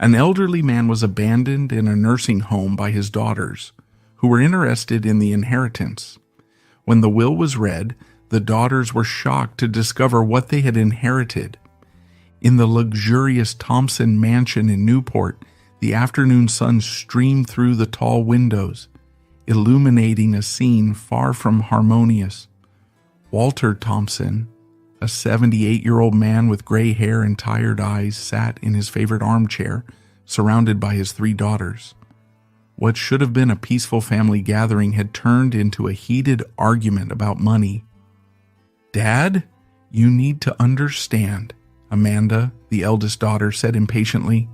An elderly man was abandoned in a nursing home by his daughters, who were interested in the inheritance. When the will was read, the daughters were shocked to discover what they had inherited. In the luxurious Thompson mansion in Newport, the afternoon sun streamed through the tall windows, illuminating a scene far from harmonious. Walter Thompson, a 78-year-old man with gray hair and tired eyes, sat in his favorite armchair, surrounded by his 3 daughters. What should have been a peaceful family gathering had turned into a heated argument about money. "Dad, you need to understand," Amanda, the eldest daughter, said impatiently.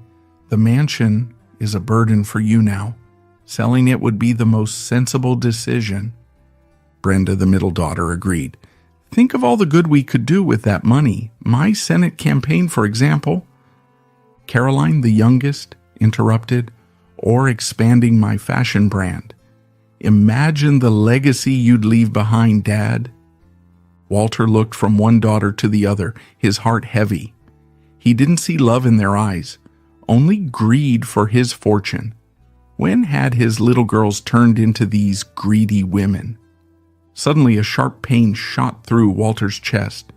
"The mansion is a burden for you now. Selling it would be the most sensible decision." Brenda, the middle daughter, agreed. "Think of all the good we could do with that money. My Senate campaign, for example." Caroline, the youngest, interrupted. "Or expanding my fashion brand. Imagine the legacy you'd leave behind, Dad." Walter looked from one daughter to the other, his heart heavy. He didn't see love in their eyes, only greed for his fortune. When had his little girls turned into these greedy women? Suddenly, a sharp pain shot through Walter's chest.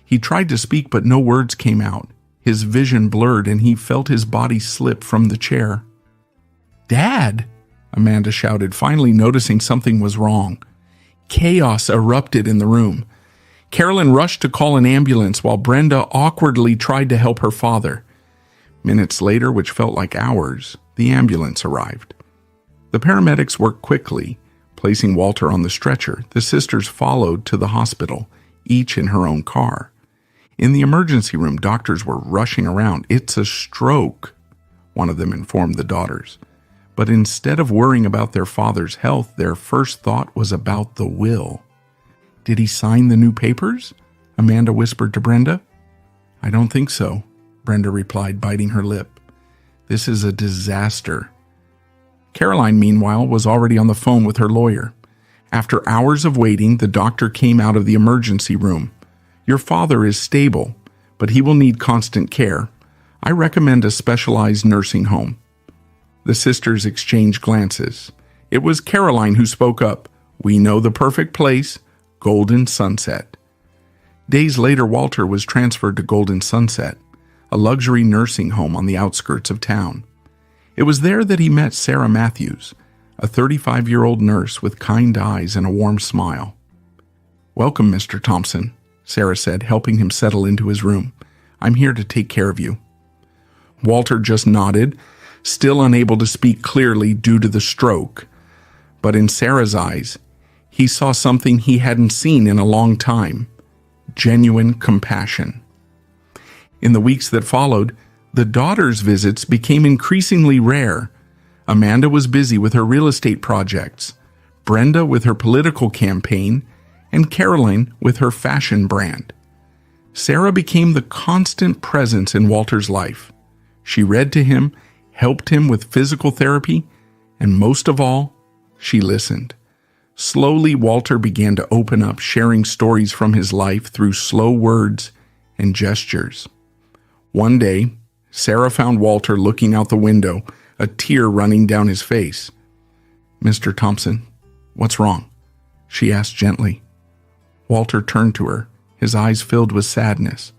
He tried to speak, but no words came out. His vision blurred, and he felt his body slip from the chair. "Dad!" Amanda shouted, finally noticing something was wrong. Chaos erupted in the room. Carolyn rushed to call an ambulance while Brenda awkwardly tried to help her father. Minutes later, which felt like hours, the ambulance arrived. The paramedics worked quickly, placing Walter on the stretcher. The sisters followed to the hospital, each in her own car. In the emergency room, doctors were rushing around. "It's a stroke," one of them informed the daughters. But instead of worrying about their father's health, their first thought was about the will. "Did he sign the new papers?" Amanda whispered to Brenda. "I don't think so," Brenda replied, biting her lip. "This is a disaster." Caroline, meanwhile, was already on the phone with her lawyer. After hours of waiting, the doctor came out of the emergency room. "Your father is stable, but he will need constant care. I recommend a specialized nursing home." The sisters exchanged glances. It was Caroline who spoke up. "We know the perfect place, Golden Sunset." Days later, Walter was transferred to Golden Sunset, a luxury nursing home on the outskirts of town. It was there that he met Sarah Matthews, a 35-year-old nurse with kind eyes and a warm smile. "Welcome, Mr. Thompson," Sarah said, helping him settle into his room. "I'm here to take care of you." Walter just nodded, still unable to speak clearly due to the stroke. But in Sarah's eyes, he saw something he hadn't seen in a long time: genuine compassion. In the weeks that followed, the daughters' visits became increasingly rare. Amanda was busy with her real estate projects, Brenda with her political campaign, and Caroline with her fashion brand. Sarah became the constant presence in Walter's life. She read to him, helped him with physical therapy, and most of all, she listened. Slowly, Walter began to open up, sharing stories from his life through slow words and gestures. One day, Sarah found Walter looking out the window, a tear running down his face. "Mr. Thompson, what's wrong?" she asked gently. Walter turned to her, his eyes filled with sadness.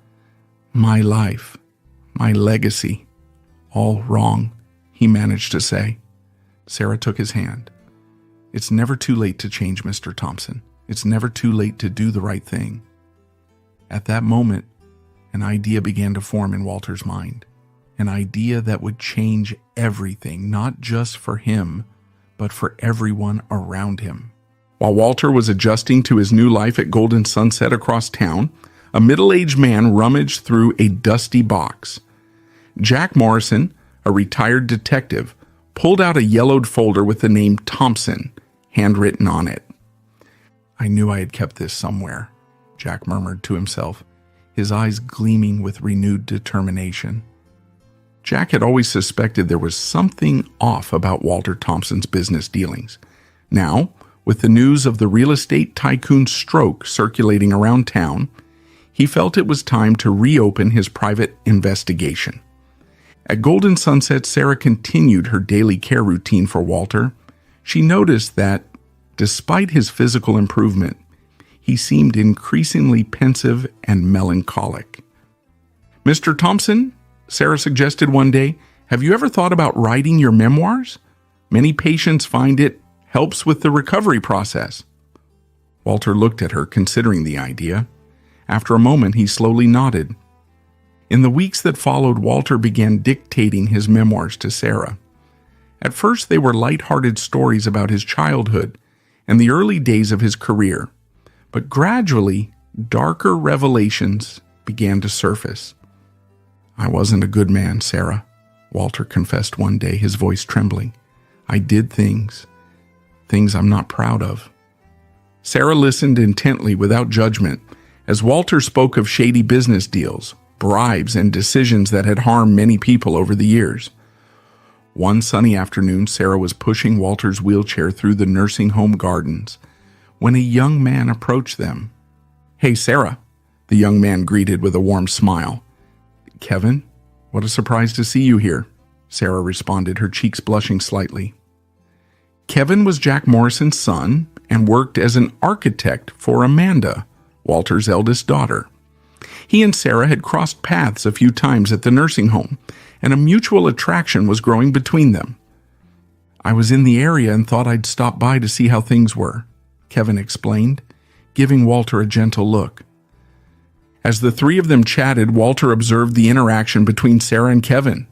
"My life, my legacy, all wrong," he managed to say. Sarah took his hand. "It's never too late to change, Mr. Thompson. It's never too late to do the right thing." At that moment, an idea began to form in Walter's mind. An idea that would change everything, not just for him, but for everyone around him. While Walter was adjusting to his new life at Golden Sunset across town, a middle-aged man rummaged through a dusty box. Jack Morrison, a retired detective, pulled out a yellowed folder with the name Thompson handwritten on it. "I knew I had kept this somewhere," Jack murmured to himself, his eyes gleaming with renewed determination. Jack had always suspected there was something off about Walter Thompson's business dealings. Now, with the news of the real estate tycoon's stroke circulating around town, he felt it was time to reopen his private investigation. At Golden Sunset, Sarah continued her daily care routine for Walter. She noticed that, despite his physical improvement, he seemed increasingly pensive and melancholic. "Mr. Thompson," Sarah suggested one day, "have you ever thought about writing your memoirs? Many patients find it helps with the recovery process." Walter looked at her, considering the idea. After a moment, he slowly nodded. In the weeks that followed, Walter began dictating his memoirs to Sarah. At first, they were light-hearted stories about his childhood and the early days of his career, but gradually, darker revelations began to surface. "I wasn't a good man, Sarah," Walter confessed one day, his voice trembling. "I did things I'm not proud of." Sarah listened intently without judgment as Walter spoke of shady business deals, bribes, and decisions that had harmed many people over the years. One sunny afternoon, Sarah was pushing Walter's wheelchair through the nursing home gardens when a young man approached them. "Hey, Sarah," the young man greeted with a warm smile. "Kevin, what a surprise to see you here," Sarah responded, her cheeks blushing slightly. Kevin was Jack Morrison's son and worked as an architect for Amanda, Walter's eldest daughter. He and Sarah had crossed paths a few times at the nursing home, and a mutual attraction was growing between them. "I was in the area and thought I'd stop by to see how things were," Kevin explained, giving Walter a gentle look. As the three of them chatted, Walter observed the interaction between Sarah and Kevin.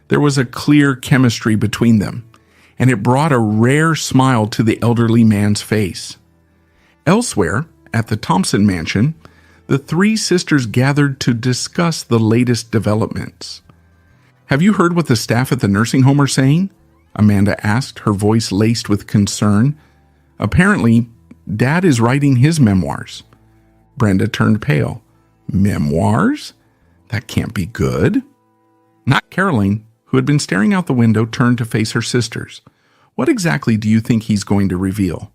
There was a clear chemistry between them, and it brought a rare smile to the elderly man's face. Elsewhere, at the Thompson mansion, the three sisters gathered to discuss the latest developments. "Have you heard what the staff at the nursing home are saying?" Amanda asked, her voice laced with concern. "Apparently, Dad is writing his memoirs." Brenda turned pale. "Memoirs? That can't be good." Not Caroline, who had been staring out the window, turned to face her sisters. "What exactly do you think he's going to reveal?"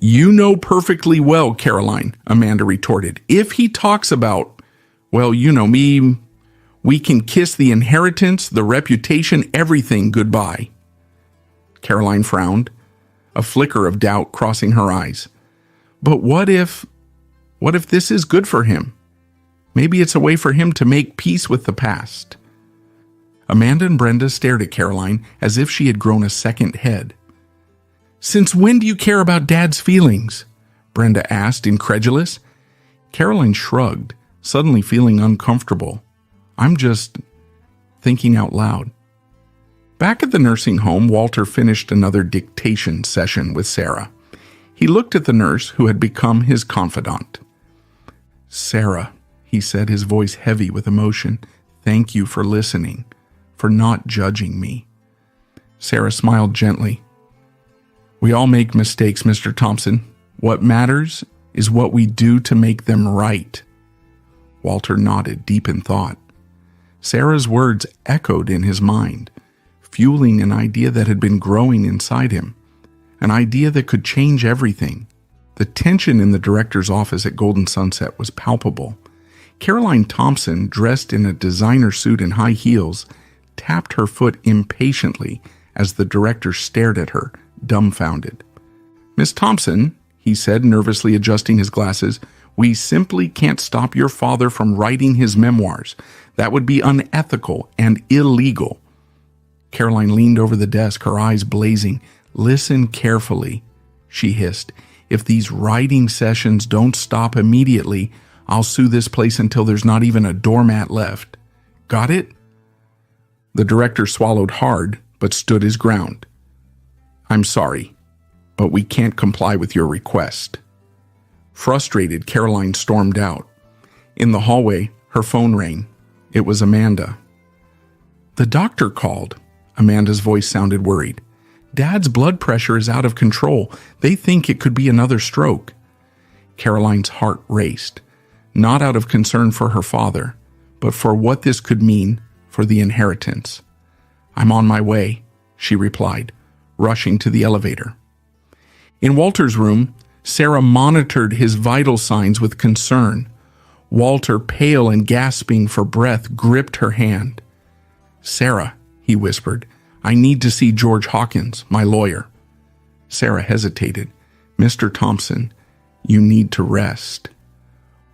"You know perfectly well, Caroline," Amanda retorted. "If he talks about, well, you know me, we can kiss the inheritance, the reputation, everything goodbye." Caroline frowned, a flicker of doubt crossing her eyes. "But what if this is good for him? Maybe it's a way for him to make peace with the past." Amanda and Brenda stared at Caroline as if she had grown a second head. "Since when do you care about Dad's feelings?" Brenda asked, incredulous. Caroline shrugged, suddenly feeling uncomfortable. "I'm just thinking out loud." Back at the nursing home, Walter finished another dictation session with Sarah. He looked at the nurse who had become his confidant. "Sarah," he said, his voice heavy with emotion, "thank you for listening, for not judging me." Sarah smiled gently. "We all make mistakes, Mr. Thompson. What matters is what we do to make them right." Walter nodded, deep in thought. Sarah's words echoed in his mind, fueling an idea that had been growing inside him, an idea that could change everything. The tension in the director's office at Golden Sunset was palpable. Caroline Thompson, dressed in a designer suit and high heels, tapped her foot impatiently as the director stared at her, dumbfounded. "Miss Thompson," he said, nervously adjusting his glasses, "we simply can't stop your father from writing his memoirs. That would be unethical and illegal." Caroline leaned over the desk, her eyes blazing. "Listen carefully," she hissed. "If these writing sessions don't stop immediately, I'll sue this place until there's not even a doormat left. Got it?" The director swallowed hard, but stood his ground. "I'm sorry, but we can't comply with your request." Frustrated, Caroline stormed out. In the hallway, her phone rang. It was Amanda. "The doctor called." Amanda's voice sounded worried. "Dad's blood pressure is out of control. They think it could be another stroke." Caroline's heart raced, not out of concern for her father, but for what this could mean for the inheritance. "I'm on my way," she replied, rushing to the elevator. In Walter's room, Sarah monitored his vital signs with concern. Walter, pale and gasping for breath, gripped her hand. "Sarah," he whispered, "I need to see George Hawkins, my lawyer." Sarah hesitated. "Mr. Thompson, you need to rest."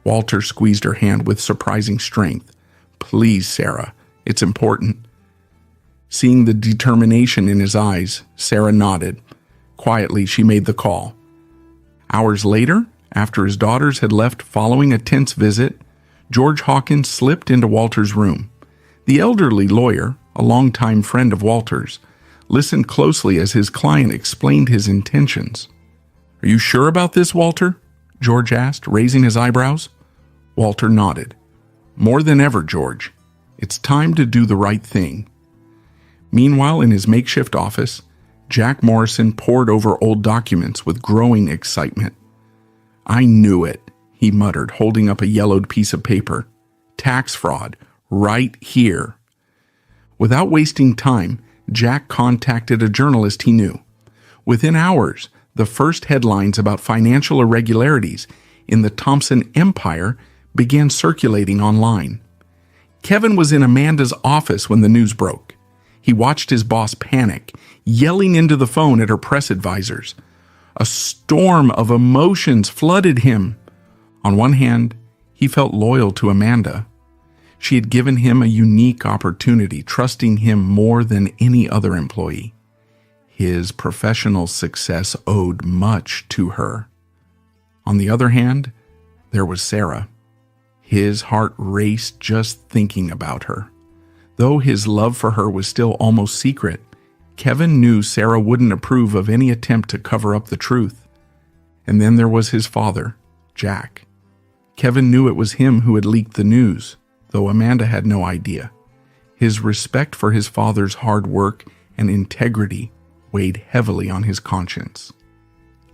Walter squeezed her hand with surprising strength. "Please, Sarah, it's important." Seeing the determination in his eyes, Sarah nodded. Quietly, she made the call. Hours later, after his daughters had left following a tense visit, George Hawkins slipped into Walter's room. The elderly lawyer, a longtime friend of Walter's, listened closely as his client explained his intentions. "Are you sure about this, Walter?" George asked, raising his eyebrows. Walter nodded. "More than ever, George. It's time to do the right thing." Meanwhile, in his makeshift office, Jack Morrison pored over old documents with growing excitement. "I knew it," he muttered, holding up a yellowed piece of paper. "Tax fraud, right here." Without wasting time, Jack contacted a journalist he knew. Within hours, the first headlines about financial irregularities in the Thompson empire began circulating online. Kevin was in Amanda's office when the news broke. He watched his boss panic, yelling into the phone at her press advisors. A storm of emotions flooded him. On one hand, he felt loyal to Amanda. She had given him a unique opportunity, trusting him more than any other employee. His professional success owed much to her. On the other hand, there was Sarah. His heart raced just thinking about her. Though his love for her was still almost secret, Kevin knew Sarah wouldn't approve of any attempt to cover up the truth. And then there was his father, Jack. Kevin knew it was him who had leaked the news, though Amanda had no idea. His respect for his father's hard work and integrity weighed heavily on his conscience.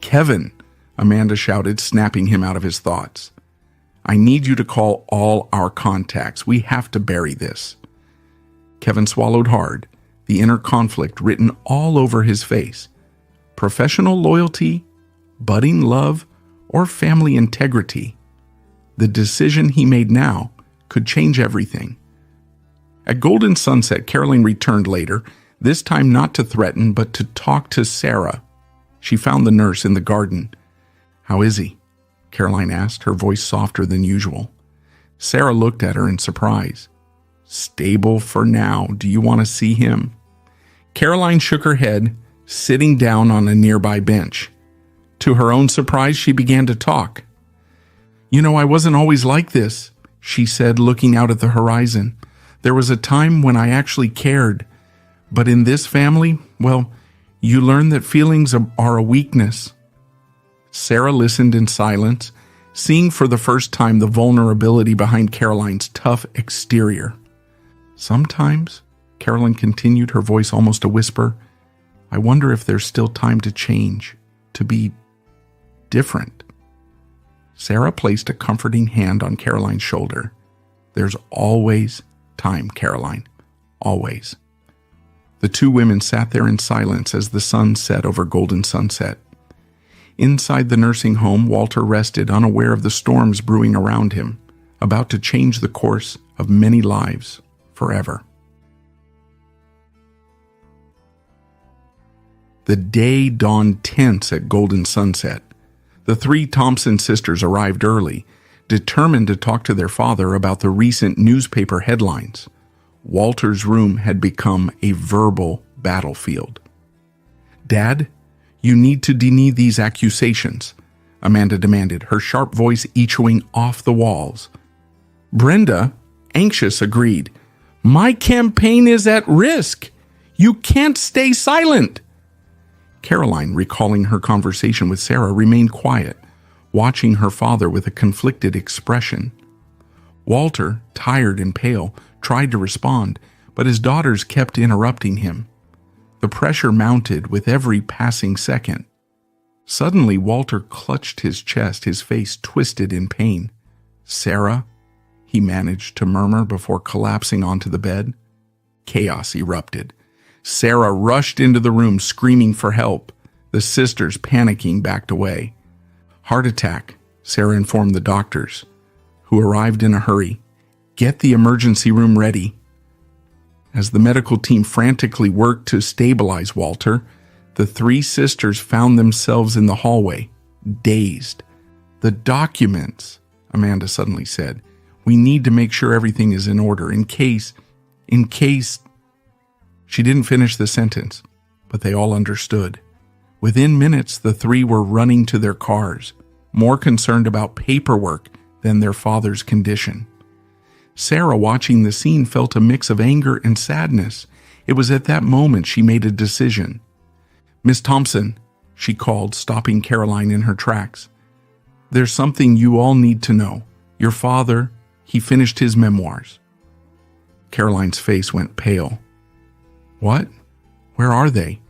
"Kevin," Amanda shouted, snapping him out of his thoughts. "I need you to call all our contacts. We have to bury this." Kevin swallowed hard, the inner conflict written all over his face. Professional loyalty, budding love, or family integrity? The decision he made now could change everything. At Golden Sunset, Caroline returned later, this time not to threaten, but to talk to Sarah. She found the nurse in the garden. "How is he?" Caroline asked, her voice softer than usual. Sarah looked at her in surprise. "Stable for now. Do you want to see him?" Caroline shook her head, sitting down on a nearby bench. To her own surprise, she began to talk. "You know, I wasn't always like this," she said, looking out at the horizon. "There was a time when I actually cared. But in this family, well, you learn that feelings are a weakness." Sarah listened in silence, seeing for the first time the vulnerability behind Caroline's tough exterior. "Sometimes," Caroline continued, her voice almost a whisper, "I wonder if there's still time to change, to be different." Sarah placed a comforting hand on Caroline's shoulder. "There's always time, Caroline. Always." The two women sat there in silence as the sun set over Golden Sunset. Inside the nursing home, Walter rested, unaware of the storms brewing around him, about to change the course of many lives forever. The day dawned tense at Golden Sunset. The three Thompson sisters arrived early, determined to talk to their father about the recent newspaper headlines. Walter's room had become a verbal battlefield. "Dad, you need to deny these accusations," Amanda demanded, her sharp voice echoing off the walls. Brenda, anxious, agreed. "My campaign is at risk. You can't stay silent." Caroline, recalling her conversation with Sarah, remained quiet, watching her father with a conflicted expression. Walter, tired and pale, tried to respond, but his daughters kept interrupting him. The pressure mounted with every passing second. Suddenly, Walter clutched his chest, his face twisted in pain. "Sarah," he managed to murmur before collapsing onto the bed. Chaos erupted. Sarah rushed into the room, screaming for help. The sisters, panicking, backed away. "Heart attack," Sarah informed the doctors, who arrived in a hurry. "Get the emergency room ready." As the medical team frantically worked to stabilize Walter, the three sisters found themselves in the hallway, dazed. "The documents," Amanda suddenly said. "We need to make sure everything is in order in case. She didn't finish the sentence, but they all understood. Within minutes, the three were running to their cars, more concerned about paperwork than their father's condition. Sarah, watching the scene, felt a mix of anger and sadness. It was at that moment she made a decision. "Miss Thompson," she called, stopping Caroline in her tracks. "There's something you all need to know. Your father, he finished his memoirs." Caroline's face went pale. "What? Where are they?"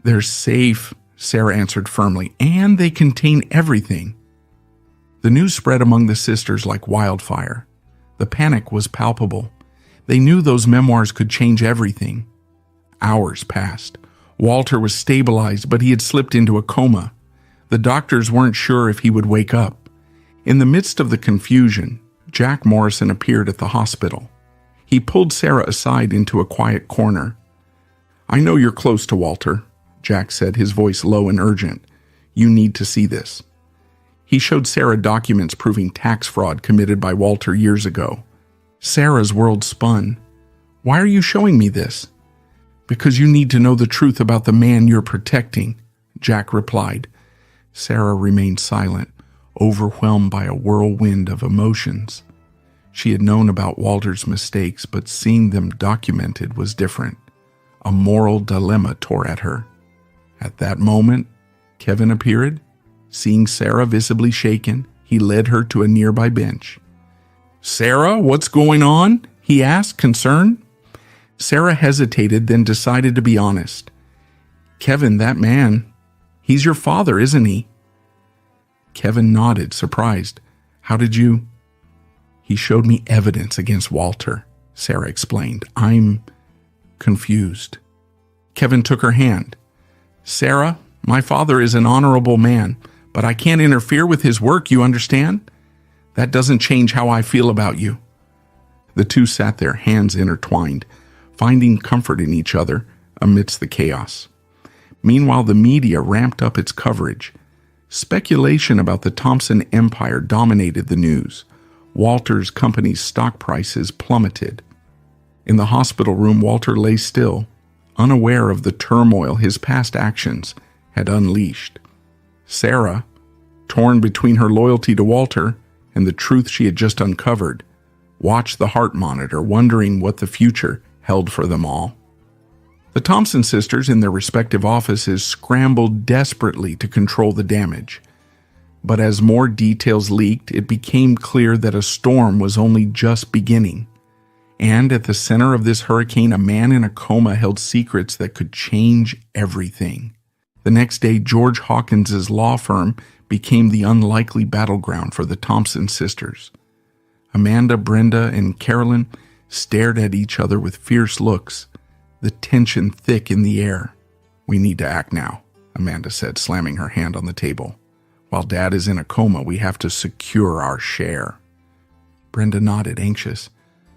"They're safe," Sarah answered firmly, "and they contain everything." The news spread among the sisters like wildfire. The panic was palpable. They knew those memoirs could change everything. Hours passed. Walter was stabilized, but he had slipped into a coma. The doctors weren't sure if he would wake up. In the midst of the confusion, Jack Morrison appeared at the hospital. He pulled Sarah aside into a quiet corner. "I know you're close to Walter," Jack said, his voice low and urgent. "You need to see this." He showed Sarah documents proving tax fraud committed by Walter years ago. Sarah's world spun. "Why are you showing me this?" "Because you need to know the truth about the man you're protecting," Jack replied. Sarah remained silent, overwhelmed by a whirlwind of emotions. She had known about Walter's mistakes, but seeing them documented was different. A moral dilemma tore at her. At that moment, Kevin appeared. Seeing Sarah visibly shaken, he led her to a nearby bench. "Sarah, what's going on?" he asked, concerned. Sarah hesitated, then decided to be honest. "Kevin, that man, he's your father, isn't he?" Kevin nodded, surprised. "How did you—" "He showed me evidence against Walter," Sarah explained. "I'm confused." Kevin took her hand. "Sarah, my father is an honorable man, but I can't interfere with his work, you understand? That doesn't change how I feel about you." The two sat there, hands intertwined, finding comfort in each other amidst the chaos. Meanwhile, the media ramped up its coverage. Speculation about the Thompson empire dominated the news. Walter's company's stock prices plummeted. In the hospital room, Walter lay still, unaware of the turmoil his past actions had unleashed. Sarah, torn between her loyalty to Walter and the truth she had just uncovered, watched the heart monitor, wondering what the future held for them all. The Thompson sisters, in their respective offices, scrambled desperately to control the damage. But as more details leaked, it became clear that a storm was only just beginning. And at the center of this hurricane, a man in a coma held secrets that could change everything. The next day, George Hawkins's law firm became the unlikely battleground for the Thompson sisters. Amanda, Brenda, and Carolyn stared at each other with fierce looks, the tension thick in the air. "We need to act now," Amanda said, slamming her hand on the table. "While Dad is in a coma, we have to secure our share." Brenda nodded, anxious.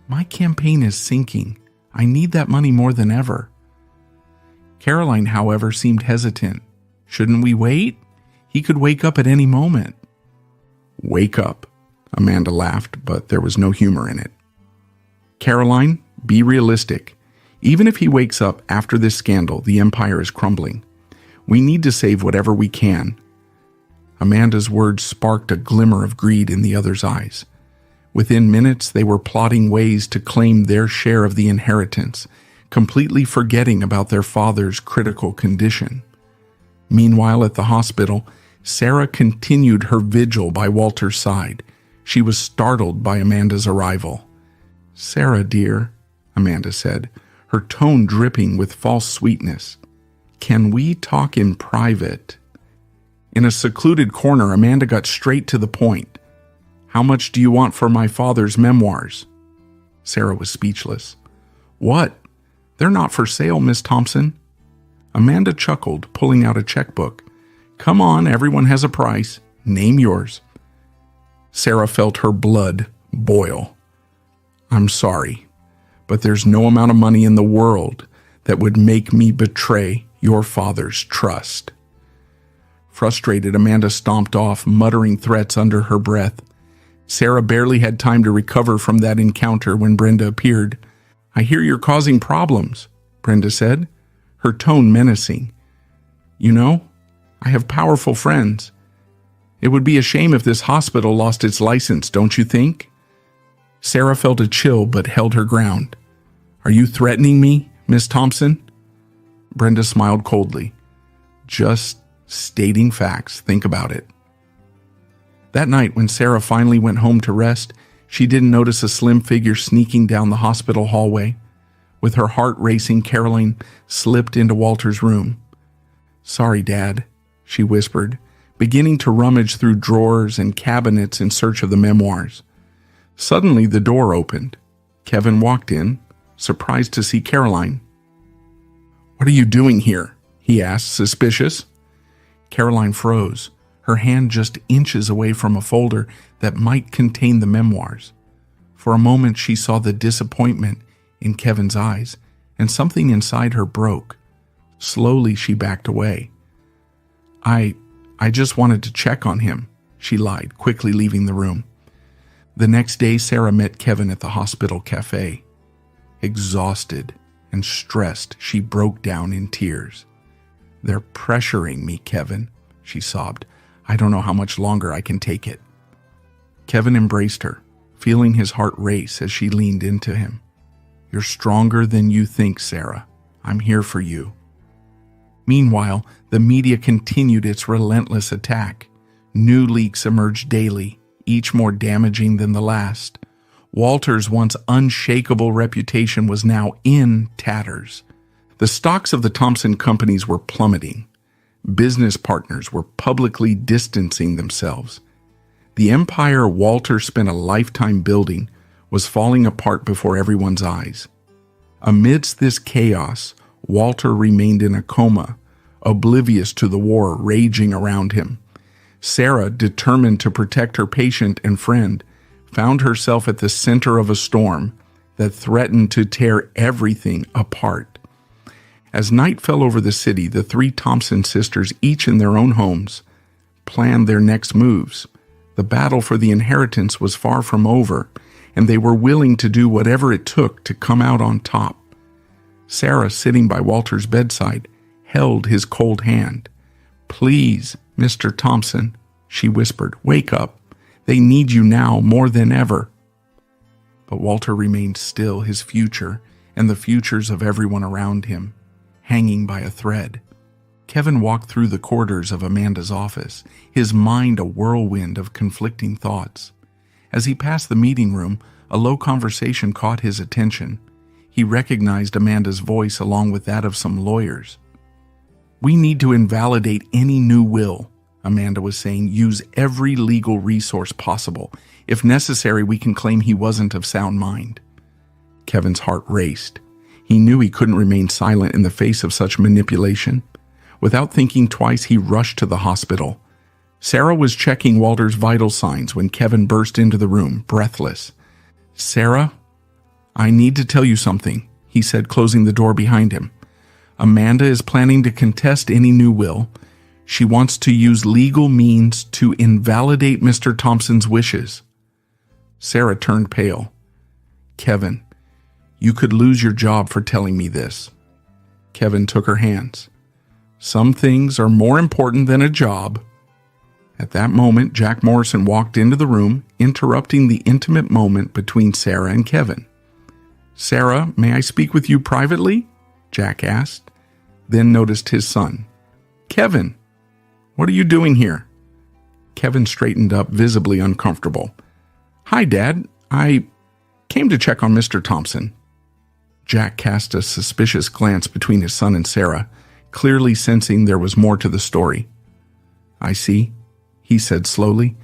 "My campaign is sinking. I need that money more than ever." Caroline, however, seemed hesitant. "Shouldn't we wait? He could wake up at any moment." "Wake up," Amanda laughed, but there was no humor in it. "Caroline, be realistic. Even if he wakes up after this scandal, the empire is crumbling. We need to save whatever we can." Amanda's words sparked a glimmer of greed in the other's eyes. Within minutes, they were plotting ways to claim their share of the inheritance, completely forgetting about their father's critical condition. Meanwhile, at the hospital, Sarah continued her vigil by Walter's side. She was startled by Amanda's arrival. "Sarah, dear," Amanda said, her tone dripping with false sweetness, "can we talk in private?" In a secluded corner, Amanda got straight to the point. "How much do you want for my father's memoirs?" Sarah was speechless. "What? They're not for sale, Miss Thompson." Amanda chuckled, pulling out a checkbook. "Come on, everyone has a price. Name yours." Sarah felt her blood boil. "I'm sorry, but there's no amount of money in the world that would make me betray your father's trust." Frustrated, Amanda stomped off, muttering threats under her breath. Sarah barely had time to recover from that encounter when Brenda appeared. "I hear you're causing problems," Brenda said, her tone menacing. "You know, I have powerful friends. It would be a shame if this hospital lost its license, don't you think?" Sarah felt a chill but held her ground. "Are you threatening me, Miss Thompson?" Brenda smiled coldly. "Just stating facts. Think about it." That night, when Sarah finally went home to rest, she didn't notice a slim figure sneaking down the hospital hallway. With her heart racing, Caroline slipped into Walter's room. "Sorry, Dad," she whispered, beginning to rummage through drawers and cabinets in search of the memoirs. Suddenly, the door opened. Kevin walked in, surprised to see Caroline. "What are you doing here?" he asked, suspicious. Caroline froze, her hand just inches away from a folder that might contain the memoirs. For a moment, she saw the disappointment in Kevin's eyes, and something inside her broke. Slowly, she backed away. I just wanted to check on him," she lied, quickly leaving the room. The next day, Sarah met Kevin at the hospital cafe. Exhausted and stressed, she broke down in tears. "They're pressuring me, Kevin," she sobbed. "I don't know how much longer I can take it." Kevin embraced her, feeling his heart race as she leaned into him. "You're stronger than you think, Sarah. I'm here for you." Meanwhile, the media continued its relentless attack. New leaks emerged daily, each more damaging than the last. Walter's once unshakable reputation was now in tatters. The stocks of the Thompson companies were plummeting. Business partners were publicly distancing themselves. The empire Walter spent a lifetime building was falling apart before everyone's eyes. Amidst this chaos, Walter remained in a coma, oblivious to the war raging around him. Sarah, determined to protect her patient and friend, found herself at the center of a storm that threatened to tear everything apart. As night fell over the city, the three Thompson sisters, each in their own homes, planned their next moves. The battle for the inheritance was far from over, and they were willing to do whatever it took to come out on top. Sarah, sitting by Walter's bedside, held his cold hand. "Please, Mr. Thompson," she whispered, "wake up. They need you now more than ever." But Walter remained still, his future and the futures of everyone around him hanging by a thread. Kevin walked through the corridors of Amanda's office, his mind a whirlwind of conflicting thoughts. As he passed the meeting room, a low conversation caught his attention. He recognized Amanda's voice along with that of some lawyers. "We need to invalidate any new will," Amanda was saying. "Use every legal resource possible. If necessary, we can claim he wasn't of sound mind." Kevin's heart raced. He knew he couldn't remain silent in the face of such manipulation. Without thinking twice, he rushed to the hospital. Sarah was checking Walter's vital signs when Kevin burst into the room, breathless. "Sarah, I need to tell you something," he said, closing the door behind him. "Amanda is planning to contest any new will. She wants to use legal means to invalidate Mr. Thompson's wishes." Sarah turned pale. "Kevin, you could lose your job for telling me this." Kevin took her hands. "Some things are more important than a job." At that moment, Jack Morrison walked into the room, interrupting the intimate moment between Sarah and Kevin. "Sarah, may I speak with you privately?" Jack asked, then noticed his son. "Kevin, what are you doing here?" Kevin straightened up, visibly uncomfortable. "Hi, Dad. I came to check on Mr. Thompson." Jack cast a suspicious glance between his son and Sarah, clearly sensing there was more to the story. "I see," he said slowly.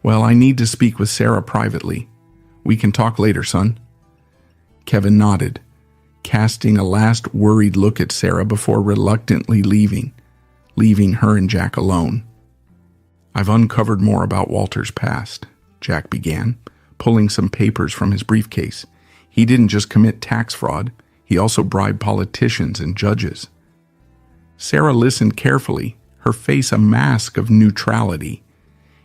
"Well, I need to speak with Sarah privately. We can talk later, son." Kevin nodded, casting a last worried look at Sarah before reluctantly leaving her and Jack alone. "I've uncovered more about Walter's past," Jack began, pulling some papers from his briefcase. He didn't just commit tax fraud, he also bribed politicians and judges. Sarah listened carefully, her face a mask of neutrality.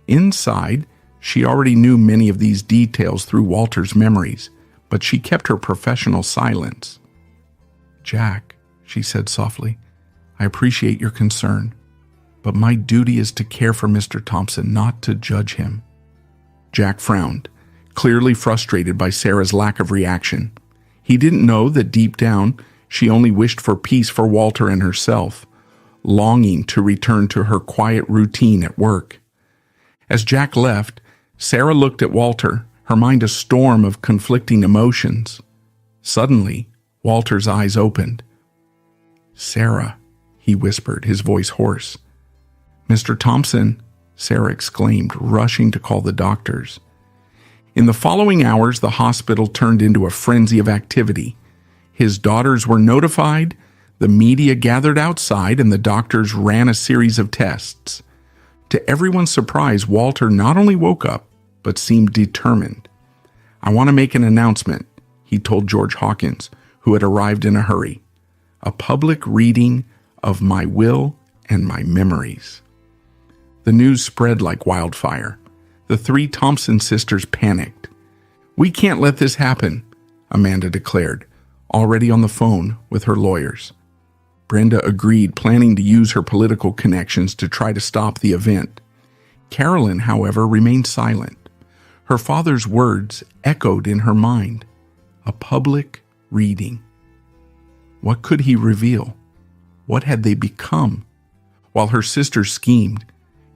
Inside, she already knew many of these details through Walter's memories, but she kept her professional silence. "Jack," she said softly, "I appreciate your concern, but my duty is to care for Mr. Thompson, not to judge him." Jack frowned, clearly frustrated by Sarah's lack of reaction. He didn't know that deep down, she only wished for peace for Walter and herself, longing to return to her quiet routine at work. As Jack left, Sarah looked at Walter, her mind a storm of conflicting emotions. Suddenly, Walter's eyes opened. "Sarah," he whispered, his voice hoarse. "Mr. Thompson," Sarah exclaimed, rushing to call the doctors. In the following hours, the hospital turned into a frenzy of activity. His daughters were notified, the media gathered outside, and the doctors ran a series of tests. To everyone's surprise, Walter not only woke up, but seemed determined. "I want to make an announcement," he told George Hawkins, who had arrived in a hurry. "A public reading of my will and my memories." The news spread like wildfire. The three Thompson sisters panicked. "We can't let this happen," Amanda declared, already on the phone with her lawyers. Brenda agreed, planning to use her political connections to try to stop the event. Carolyn, however, remained silent. Her father's words echoed in her mind. A public reading. What could he reveal? What had they become? While her sisters schemed,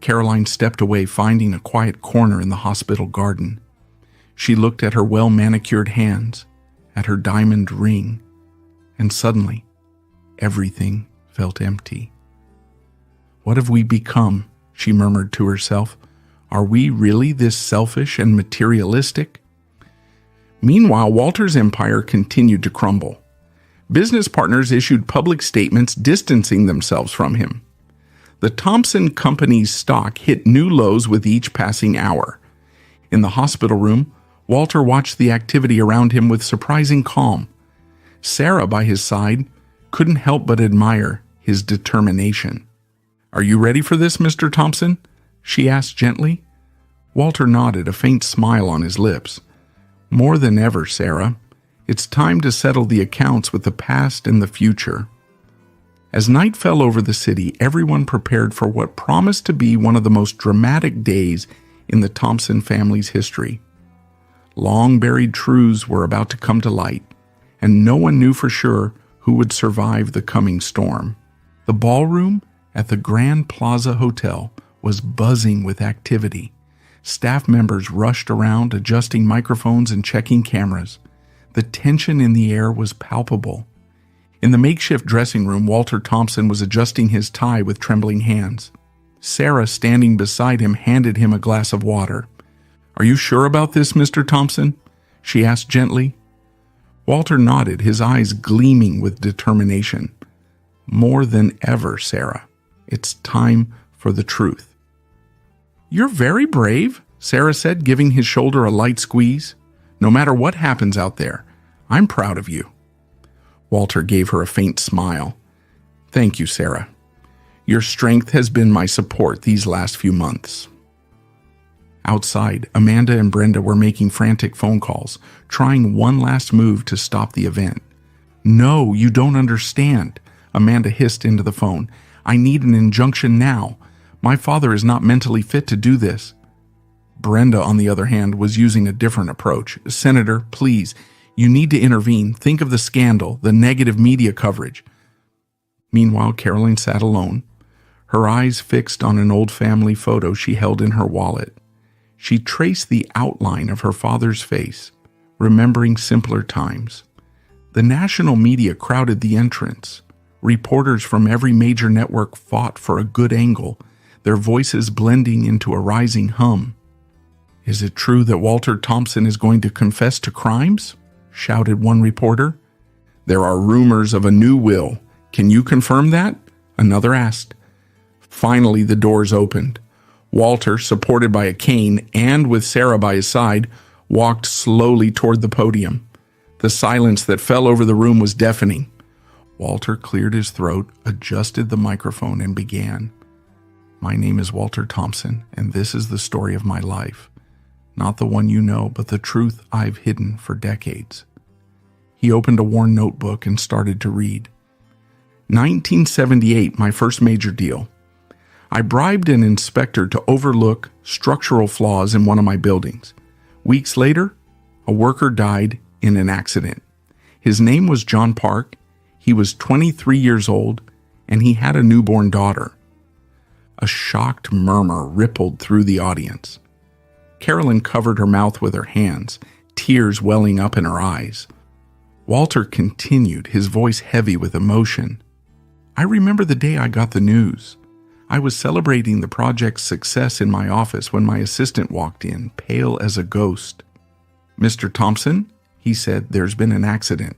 Caroline stepped away, finding a quiet corner in the hospital garden. She looked at her well-manicured hands, at her diamond ring, and suddenly, everything felt empty. "What have we become?" she murmured to herself. "Are we really this selfish and materialistic?" Meanwhile, Walter's empire continued to crumble. Business partners issued public statements distancing themselves from him. The Thompson Company's stock hit new lows with each passing hour. In the hospital room, Walter watched the activity around him with surprising calm. Sarah, by his side, couldn't help but admire his determination. "Are you ready for this, Mr. Thompson?" she asked gently. Walter nodded, a faint smile on his lips. "More than ever, Sarah. It's time to settle the accounts with the past and the future." As night fell over the city, everyone prepared for what promised to be one of the most dramatic days in the Thompson family's history. Long-buried truths were about to come to light, and no one knew for sure who would survive the coming storm. The ballroom at the Grand Plaza Hotel was buzzing with activity. Staff members rushed around, adjusting microphones and checking cameras. The tension in the air was palpable. In the makeshift dressing room, Walter Thompson was adjusting his tie with trembling hands. Sarah, standing beside him, handed him a glass of water. "Are you sure about this, Mr. Thompson?" she asked gently. Walter nodded, his eyes gleaming with determination. "More than ever, Sarah. It's time for the truth." "You're very brave," Sarah said, giving his shoulder a light squeeze. "No matter what happens out there, I'm proud of you." Walter gave her a faint smile. "Thank you, Sarah. Your strength has been my support these last few months." Outside, Amanda and Brenda were making frantic phone calls, trying one last move to stop the event. "No, you don't understand," Amanda hissed into the phone. "I need an injunction now. My father is not mentally fit to do this." Brenda, on the other hand, was using a different approach. "Senator, please, you need to intervene. Think of the scandal, the negative media coverage." Meanwhile, Caroline sat alone, her eyes fixed on an old family photo she held in her wallet. She traced the outline of her father's face, remembering simpler times. The national media crowded the entrance. Reporters from every major network fought for a good angle, their voices blending into a rising hum. "Is it true that Walter Thompson is going to confess to crimes?" shouted one reporter. "There are rumors of a new will. Can you confirm that?" another asked. Finally, the doors opened. Walter, supported by a cane and with Sarah by his side, walked slowly toward the podium. The silence that fell over the room was deafening. Walter cleared his throat, adjusted the microphone, and began. My name is Walter Thompson, and this is the story of my life. Not the one you know, but the truth I've hidden for decades. He opened a worn notebook and started to read. 1978, my first major deal. I bribed an inspector to overlook structural flaws in one of my buildings. Weeks later, a worker died in an accident. His name was John Park. He was 23 years old, and he had a newborn daughter. A shocked murmur rippled through the audience. Carolyn covered her mouth with her hands, tears welling up in her eyes. Walter continued, his voice heavy with emotion. I remember the day I got the news. I was celebrating the project's success in my office when my assistant walked in, pale as a ghost. Mr. Thompson, he said, there's been an accident.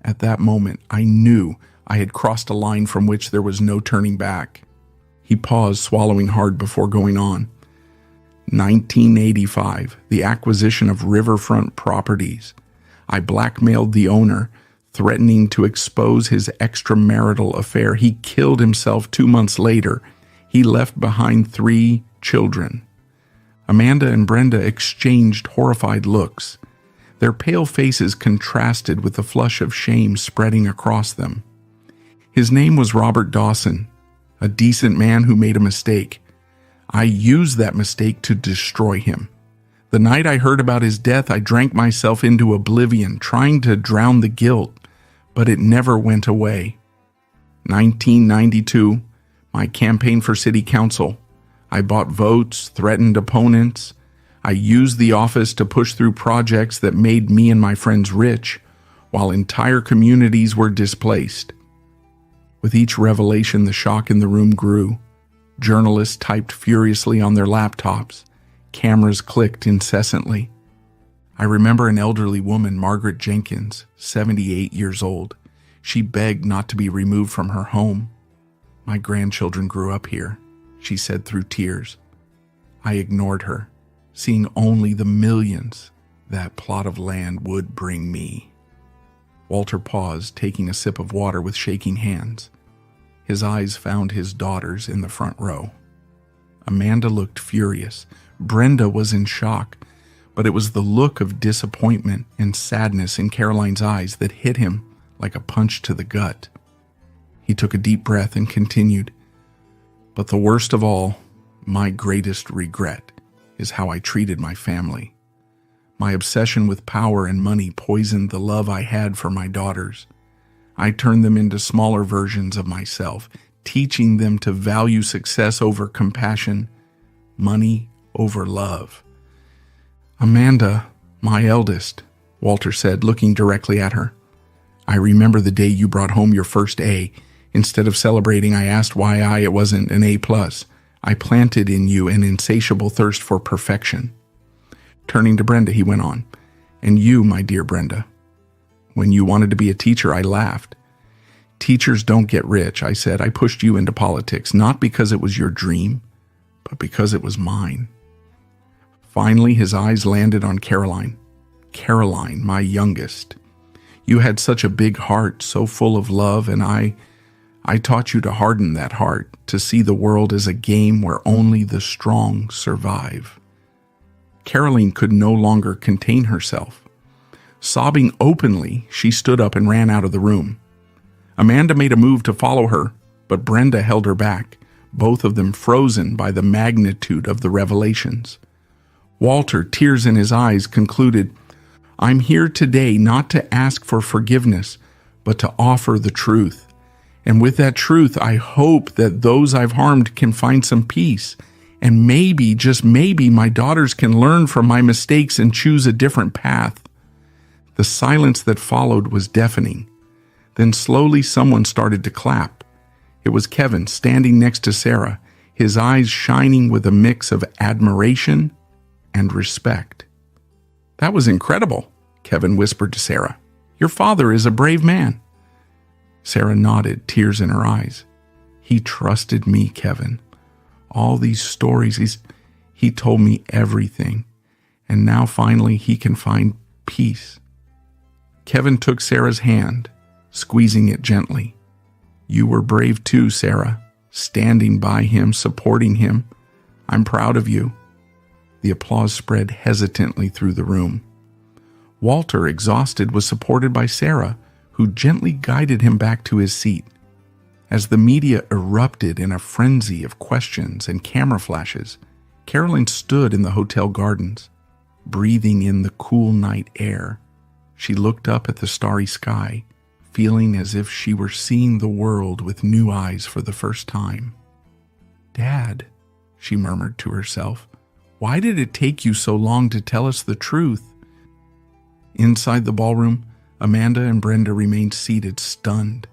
At that moment, I knew I had crossed a line from which there was no turning back. He paused, swallowing hard before going on. 1985, the acquisition of riverfront properties. I blackmailed the owner, threatening to expose his extramarital affair. He killed himself 2 months later. He left behind 3 children. Amanda and Brenda exchanged horrified looks. Their pale faces contrasted with the flush of shame spreading across them. His name was Robert Dawson, a decent man who made a mistake. I used that mistake to destroy him. The night I heard about his death, I drank myself into oblivion, trying to drown the guilt, but it never went away. 1992, my campaign for city council. I bought votes, threatened opponents. I used the office to push through projects that made me and my friends rich, while entire communities were displaced. With each revelation, the shock in the room grew. Journalists typed furiously on their laptops. Cameras clicked incessantly. I remember an elderly woman, Margaret Jenkins, 78 years old. She begged not to be removed from her home. My grandchildren grew up here, she said through tears. I ignored her, seeing only the millions that plot of land would bring me. Walter paused, taking a sip of water with shaking hands. His eyes found his daughters in the front row. Amanda looked furious. Brenda was in shock, but it was the look of disappointment and sadness in Caroline's eyes that hit him like a punch to the gut. He took a deep breath and continued, but the worst of all, my greatest regret, is how I treated my family. My obsession with power and money poisoned the love I had for my daughters. I turned them into smaller versions of myself, teaching them to value success over compassion, money over love. Amanda, my eldest, Walter said, looking directly at her. I remember the day you brought home your first A. Instead of celebrating, I asked why it wasn't an A+. I planted in you an insatiable thirst for perfection. Turning to Brenda, he went on, and you, my dear Brenda. When you wanted to be a teacher, I laughed. Teachers don't get rich, I said. I pushed you into politics, not because it was your dream, but because it was mine. Finally, his eyes landed on Caroline. Caroline, my youngest. You had such a big heart, so full of love, and I taught you to harden that heart, to see the world as a game where only the strong survive. Caroline could no longer contain herself. Sobbing openly, she stood up and ran out of the room. Amanda made a move to follow her, but Brenda held her back, both of them frozen by the magnitude of the revelations. Walter, tears in his eyes, concluded, I'm here today not to ask for forgiveness, but to offer the truth. And with that truth, I hope that those I've harmed can find some peace. And maybe, just maybe, my daughters can learn from my mistakes and choose a different path. The silence that followed was deafening. Then slowly someone started to clap. It was Kevin, standing next to Sarah, his eyes shining with a mix of admiration and respect. That was incredible, Kevin whispered to Sarah. Your father is a brave man. Sarah nodded, tears in her eyes. He trusted me, Kevin. All these stories, he told me everything. And now finally he can find peace. Kevin took Sarah's hand, squeezing it gently. You were brave too, Sarah, standing by him, supporting him. I'm proud of you. The applause spread hesitantly through the room. Walter, exhausted, was supported by Sarah, who gently guided him back to his seat. As the media erupted in a frenzy of questions and camera flashes, Caroline stood in the hotel gardens, breathing in the cool night air. She looked up at the starry sky, feeling as if she were seeing the world with new eyes for the first time. Dad, she murmured to herself, why did it take you so long to tell us the truth? Inside the ballroom, Amanda and Brenda remained seated, stunned.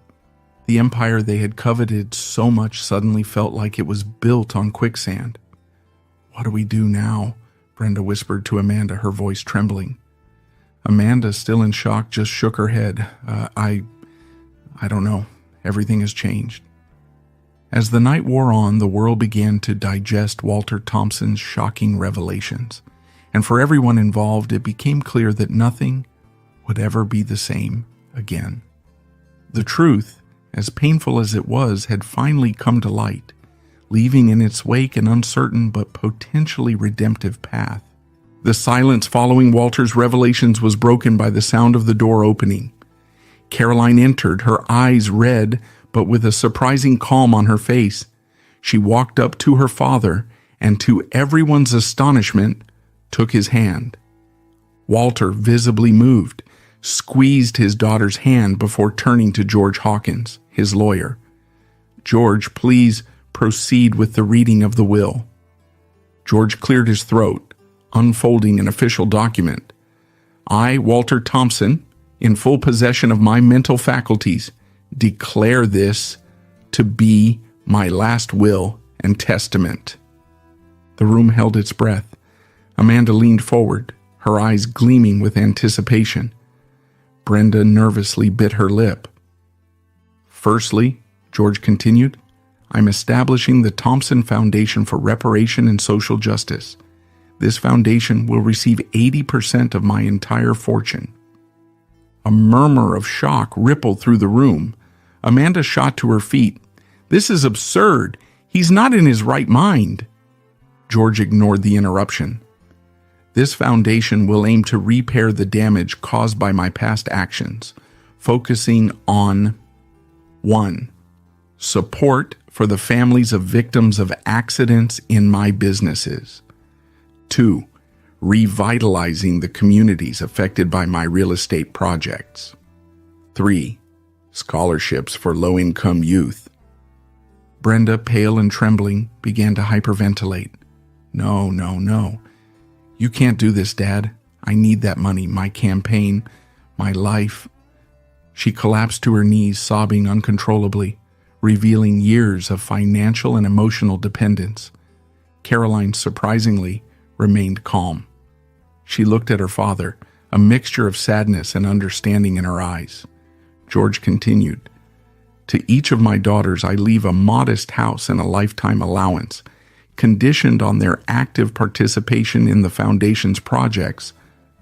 The empire they had coveted so much suddenly felt like it was built on quicksand. What do we do now? Brenda whispered to Amanda, her voice trembling. Amanda, still in shock, just shook her head. I don't know. Everything has changed. As the night wore on, the world began to digest Walter Thompson's shocking revelations, and for everyone involved, it became clear that nothing would ever be the same again. The truth, as painful as it was, had finally come to light, leaving in its wake an uncertain but potentially redemptive path. The silence following Walter's revelations was broken by the sound of the door opening. Caroline entered, her eyes red, but with a surprising calm on her face. She walked up to her father and, to everyone's astonishment, took his hand. Walter, visibly moved, squeezed his daughter's hand before turning to George Hawkins, his lawyer. George, please proceed with the reading of the will. George cleared his throat, unfolding an official document. I, Walter Thompson, in full possession of my mental faculties, declare this to be my last will and testament. The room held its breath. Amanda leaned forward, her eyes gleaming with anticipation. Brenda nervously bit her lip. Firstly, George continued, I'm establishing the Thompson Foundation for Reparation and Social Justice. This foundation will receive 80% of my entire fortune. A murmur of shock rippled through the room. Amanda shot to her feet. This is absurd. He's not in his right mind. George ignored the interruption. This foundation will aim to repair the damage caused by my past actions, focusing on 1. Support for the families of victims of accidents in my businesses. 2. Revitalizing the communities affected by my real estate projects. 3. Scholarships for low-income youth. Brenda, pale and trembling, began to hyperventilate. No. You can't do this, Dad. I need that money, my campaign, my life. She collapsed to her knees, sobbing uncontrollably, revealing years of financial and emotional dependence. Caroline, surprisingly, remained calm. She looked at her father, a mixture of sadness and understanding in her eyes. George continued, To each of my daughters I leave a modest house and a lifetime allowance, conditioned on their active participation in the Foundation's projects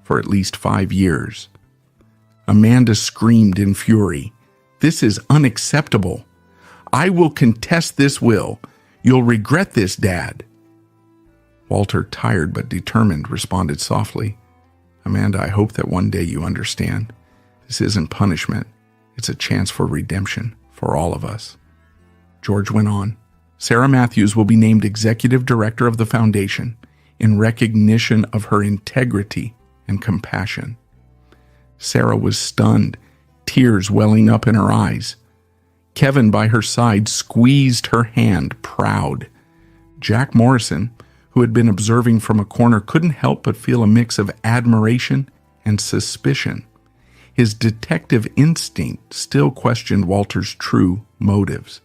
for at least 5 years. Amanda screamed in fury. This is unacceptable. I will contest this will. You'll regret this, Dad. Walter, tired but determined, responded softly. Amanda, I hope that one day you understand. This isn't punishment. It's a chance for redemption for all of us. George went on. Sarah Matthews will be named Executive Director of the Foundation in recognition of her integrity and compassion. Sarah was stunned, tears welling up in her eyes. Kevin, by her side, squeezed her hand, proud. Jack Morrison, who had been observing from a corner, couldn't help but feel a mix of admiration and suspicion. His detective instinct still questioned Walter's true motives.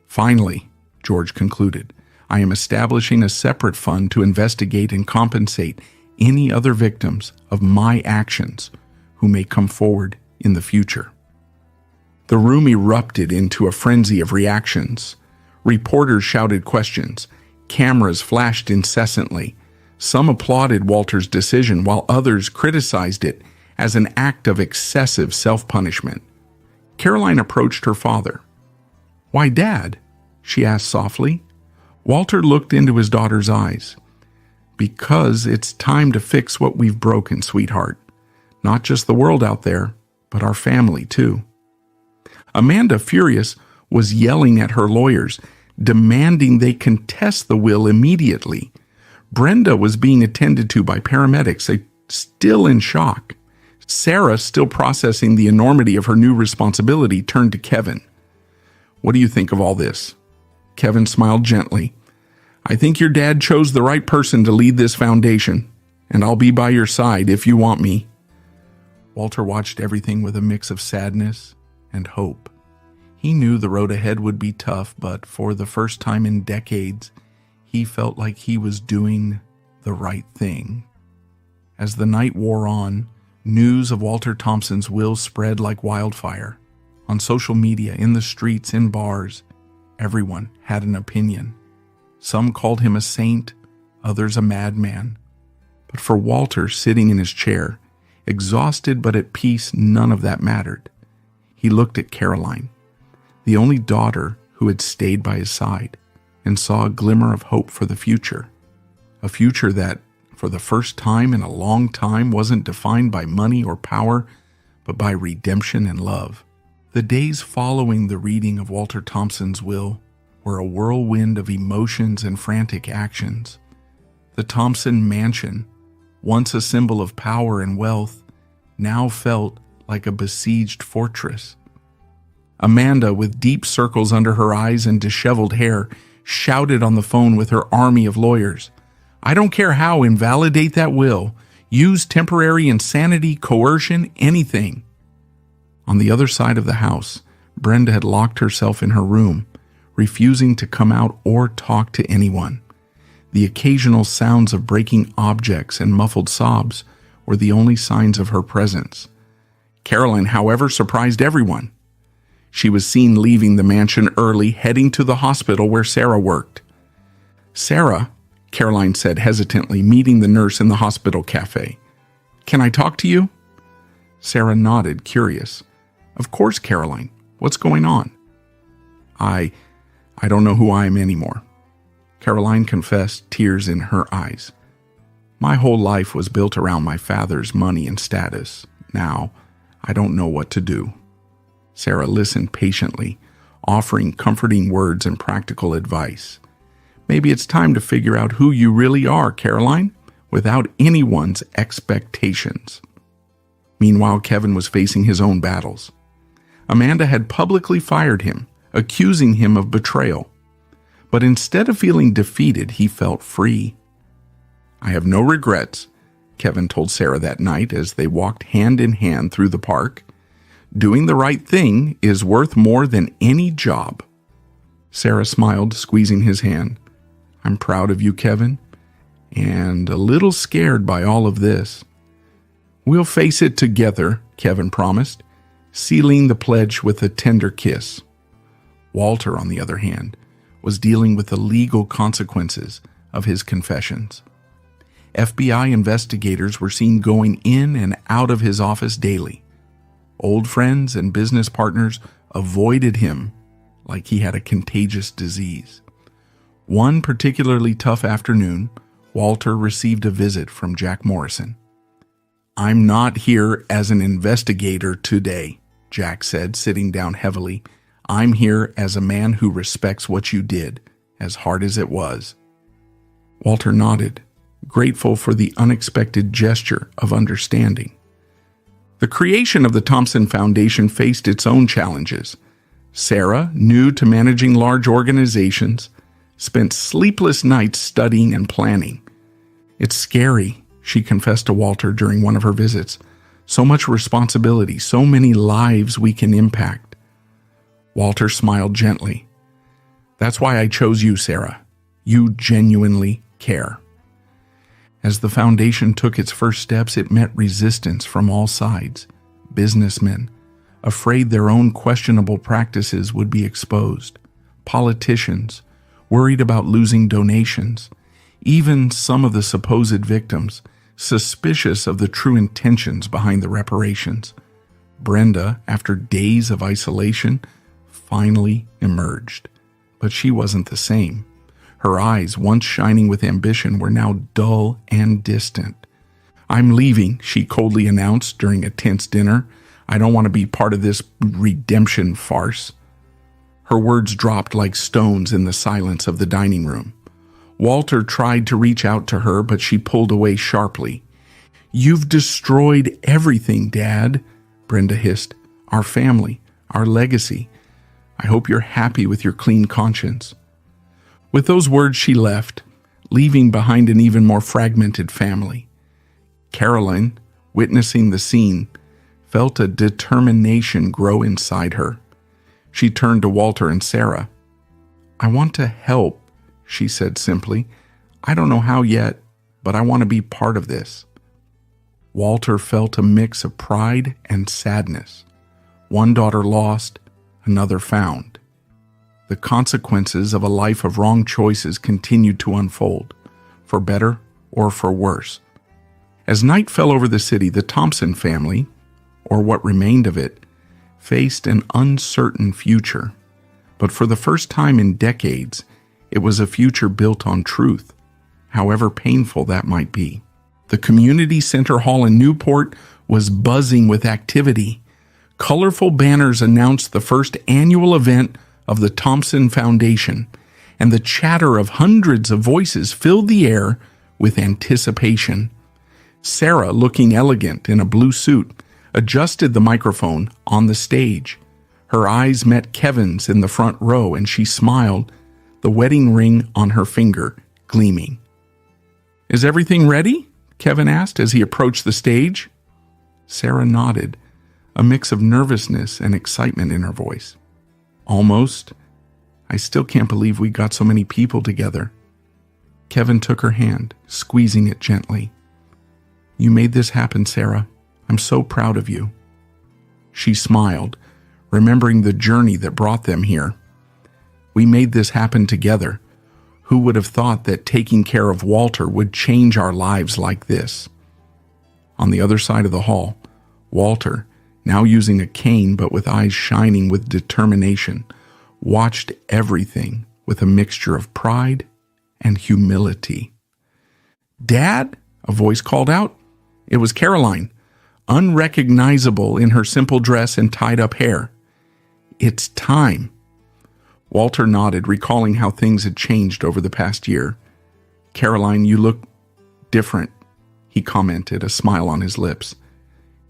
Finally, George concluded, I am establishing a separate fund to investigate and compensate any other victims of my actions who may come forward in the future. The room erupted into a frenzy of reactions. Reporters shouted questions. Cameras flashed incessantly. Some applauded Walter's decision while others criticized it as an act of excessive self-punishment. Caroline approached her father. "Why, Dad?" she asked softly. Walter looked into his daughter's eyes. "Because it's time to fix what we've broken, sweetheart. Not just the world out there, but our family too." Amanda, furious, was yelling at her lawyers, demanding they contest the will immediately. Brenda was being attended to by paramedics, still in shock. Sarah, still processing the enormity of her new responsibility, turned to Kevin. "What do you think of all this?" Kevin smiled gently. "I think your dad chose the right person to lead this foundation, and I'll be by your side if you want me." Walter watched everything with a mix of sadness and hope. He knew the road ahead would be tough, but for the first time in decades, he felt like he was doing the right thing. As the night wore on, news of Walter Thompson's will spread like wildfire. On social media, in the streets, in bars, everyone had an opinion. Some called him a saint, others a madman. But for Walter, sitting in his chair, exhausted but at peace, none of that mattered. He looked at Caroline, the only daughter who had stayed by his side, and saw a glimmer of hope for the future. A future that, for the first time in a long time, wasn't defined by money or power, but by redemption and love. The days following the reading of Walter Thompson's will were a whirlwind of emotions and frantic actions. The Thompson mansion, once a symbol of power and wealth, now felt like a besieged fortress. Amanda, with deep circles under her eyes and disheveled hair, shouted on the phone with her army of lawyers. "I don't care how, invalidate that will. Use temporary insanity, coercion, anything." On the other side of the house, Brenda had locked herself in her room, refusing to come out or talk to anyone. The occasional sounds of breaking objects and muffled sobs were the only signs of her presence. Caroline, however, surprised everyone. She was seen leaving the mansion early, heading to the hospital where Sarah worked. "Sarah," Caroline said hesitantly, meeting the nurse in the hospital cafe. "Can I talk to you?" Sarah nodded, curious. "Of course, Caroline. What's going on?" I don't know who I am anymore," Caroline confessed, tears in her eyes. "My whole life was built around my father's money and status. Now, I don't know what to do." Sarah listened patiently, offering comforting words and practical advice. "Maybe it's time to figure out who you really are, Caroline, without anyone's expectations." Meanwhile, Kevin was facing his own battles. Amanda had publicly fired him, accusing him of betrayal. But instead of feeling defeated, he felt free. "I have no regrets," Kevin told Sarah that night as they walked hand in hand through the park. "Doing the right thing is worth more than any job." Sarah smiled, squeezing his hand. "I'm proud of you, Kevin, and a little scared by all of this." "We'll face it together," Kevin promised, sealing the pledge with a tender kiss. Walter, on the other hand, was dealing with the legal consequences of his confessions. FBI investigators were seen going in and out of his office daily. Old friends and business partners avoided him like he had a contagious disease. One particularly tough afternoon, Walter received a visit from Jack Morrison. "I'm not here as an investigator today," Jack said, sitting down heavily. "I'm here as a man who respects what you did, as hard as it was." Walter nodded, grateful for the unexpected gesture of understanding. The creation of the Thompson Foundation faced its own challenges. Sarah, new to managing large organizations, spent sleepless nights studying and planning. "It's scary," she confessed to Walter during one of her visits. "So much responsibility, so many lives we can impact." Walter smiled gently. "That's why I chose you, Sarah. You genuinely care." As the foundation took its first steps, it met resistance from all sides. Businessmen, afraid their own questionable practices would be exposed. Politicians, worried about losing donations. Even some of the supposed victims, suspicious of the true intentions behind the reparations. Brenda, after days of isolation, finally emerged. But she wasn't the same. Her eyes, once shining with ambition, were now dull and distant. "I'm leaving," she coldly announced during a tense dinner. "I don't want to be part of this redemption farce." Her words dropped like stones in the silence of the dining room. Walter tried to reach out to her, but she pulled away sharply. "You've destroyed everything, Dad," Brenda hissed. "Our family, our legacy. I hope you're happy with your clean conscience." With those words, she left, leaving behind an even more fragmented family. Caroline, witnessing the scene, felt a determination grow inside her. She turned to Walter and Sarah. "I want to help," she said simply. "I don't know how yet, but I want to be part of this." Walter felt a mix of pride and sadness. One daughter lost, another found. The consequences of a life of wrong choices continued to unfold, for better or for worse. As night fell over the city, the Thompson family, or what remained of it, faced an uncertain future. But for the first time in decades, it was a future built on truth, however painful that might be. The community center hall in Newport was buzzing with activity. Colorful banners announced the first annual event of the Thompson Foundation, and the chatter of hundreds of voices filled the air with anticipation. Sarah, looking elegant in a blue suit, adjusted the microphone on the stage. Her eyes met Kevin's in the front row, and she smiled, the wedding ring on her finger gleaming. "Is everything ready?" Kevin asked as he approached the stage. Sarah nodded, a mix of nervousness and excitement in her voice. "Almost. I still can't believe we got so many people together." Kevin took her hand, squeezing it gently. "You made this happen, Sarah. I'm so proud of you." She smiled, remembering the journey that brought them here. "We made this happen together. Who would have thought that taking care of Walter would change our lives like this?" On the other side of the hall, Walter, now using a cane but with eyes shining with determination, watched everything with a mixture of pride and humility. "Dad?" a voice called out. It was Caroline, unrecognizable in her simple dress and tied-up hair. "It's time." Walter nodded, recalling how things had changed over the past year. "Caroline, you look different," he commented, a smile on his lips.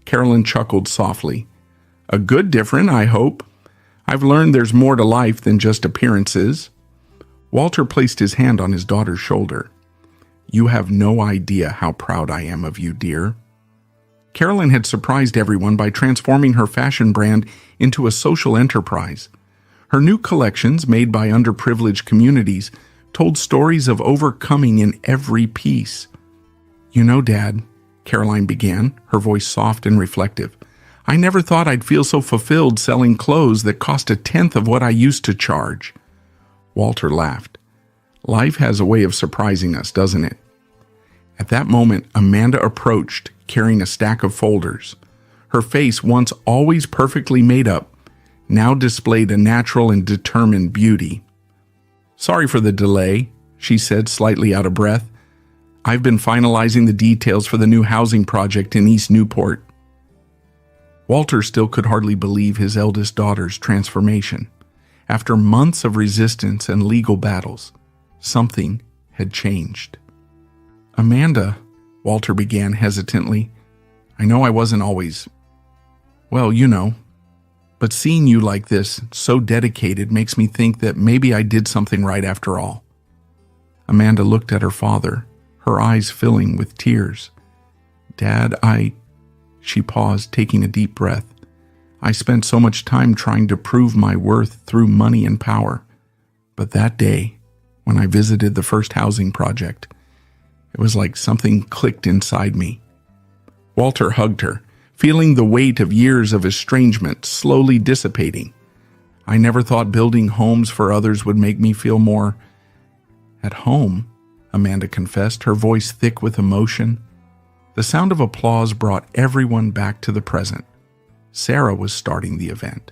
Caroline chuckled softly. "A good different, I hope. I've learned there's more to life than just appearances." Walter placed his hand on his daughter's shoulder. "You have no idea how proud I am of you, dear." Caroline had surprised everyone by transforming her fashion brand into a social enterprise. Her new collections, made by underprivileged communities, told stories of overcoming in every piece. "You know, Dad," Caroline began, her voice soft and reflective, "I never thought I'd feel so fulfilled selling clothes that cost 1/10 of what I used to charge." Walter laughed. "Life has a way of surprising us, doesn't it?" At that moment, Amanda approached, carrying a stack of folders. Her face, once always perfectly made up, now displayed a natural and determined beauty. "Sorry for the delay," she said, slightly out of breath. "I've been finalizing the details for the new housing project in East Newport." Walter still could hardly believe his eldest daughter's transformation. After months of resistance and legal battles, something had changed. "Amanda," Walter began hesitantly, "I know I wasn't always, well, you know, but seeing you like this, so dedicated, makes me think that maybe I did something right after all." Amanda looked at her father, her eyes filling with tears. "Dad, She paused, taking a deep breath. "I spent so much time trying to prove my worth through money and power. But that day, when I visited the first housing project, it was like something clicked inside me." Walter hugged her, feeling the weight of years of estrangement slowly dissipating. "I never thought building homes for others would make me feel more at home," Amanda confessed, her voice thick with emotion. The sound of applause brought everyone back to the present. Sarah was starting the event.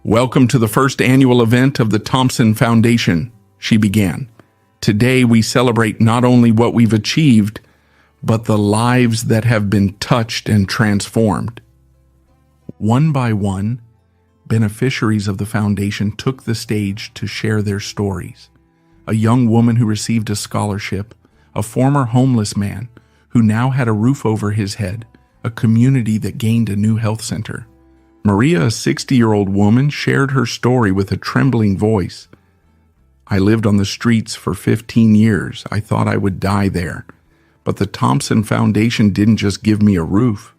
"Welcome to the first annual event of the Thompson Foundation," she began. "Today we celebrate not only what we've achieved, but the lives that have been touched and transformed." One by one, beneficiaries of the foundation took the stage to share their stories. A young woman who received a scholarship, a former homeless man who now had a roof over his head, a community that gained a new health center. Maria, a 60-year-old woman, shared her story with a trembling voice. "I lived on the streets for 15 years. I thought I would die there. But the Thompson Foundation didn't just give me a roof.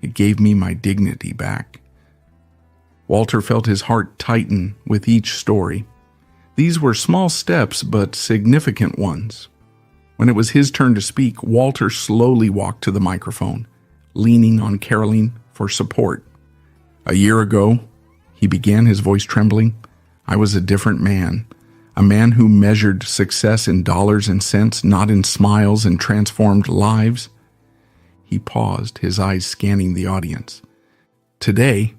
It gave me my dignity back." Walter felt his heart tighten with each story. These were small steps, but significant ones. When it was his turn to speak, Walter slowly walked to the microphone, leaning on Caroline for support. "A year ago," he began, his voice trembling, "I was a different man. A man who measured success in dollars and cents, not in smiles and transformed lives." He paused, his eyes scanning the audience. "Today,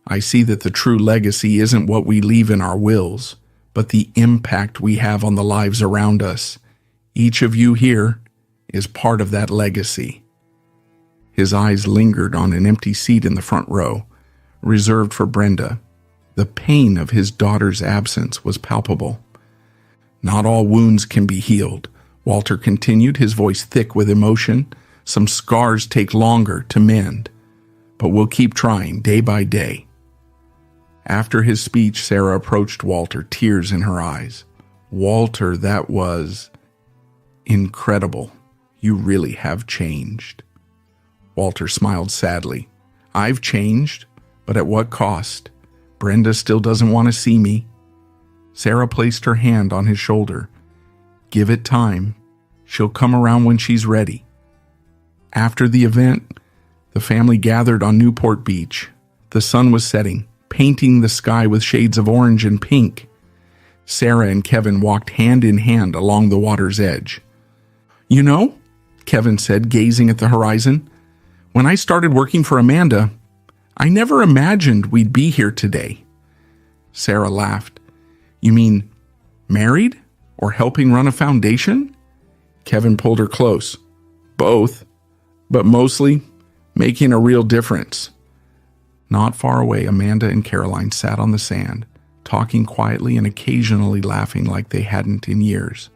I see that the true legacy isn't what we leave in our wills, but the impact we have on the lives around us. Each of you here is part of that legacy." His eyes lingered on an empty seat in the front row, reserved for Brenda. The pain of his daughter's absence was palpable. "Not all wounds can be healed," Walter continued, his voice thick with emotion. "Some scars take longer to mend, but we'll keep trying day by day." After his speech, Sarah approached Walter, tears in her eyes. "Walter, that was incredible. You really have changed." Walter smiled sadly. "I've changed, but at what cost? Brenda still doesn't want to see me." Sarah placed her hand on his shoulder. "Give it time. She'll come around when she's ready." After the event, the family gathered on Newport Beach. The sun was setting, painting the sky with shades of orange and pink. Sarah and Kevin walked hand in hand along the water's edge. "You know," Kevin said, gazing at the horizon, "when I started working for Amanda, I never imagined we'd be here today." Sarah laughed. "You mean married or helping run a foundation?" Kevin pulled her close. "Both, but mostly making a real difference." Not far away, Amanda and Caroline sat on the sand, talking quietly and occasionally laughing like they hadn't in years.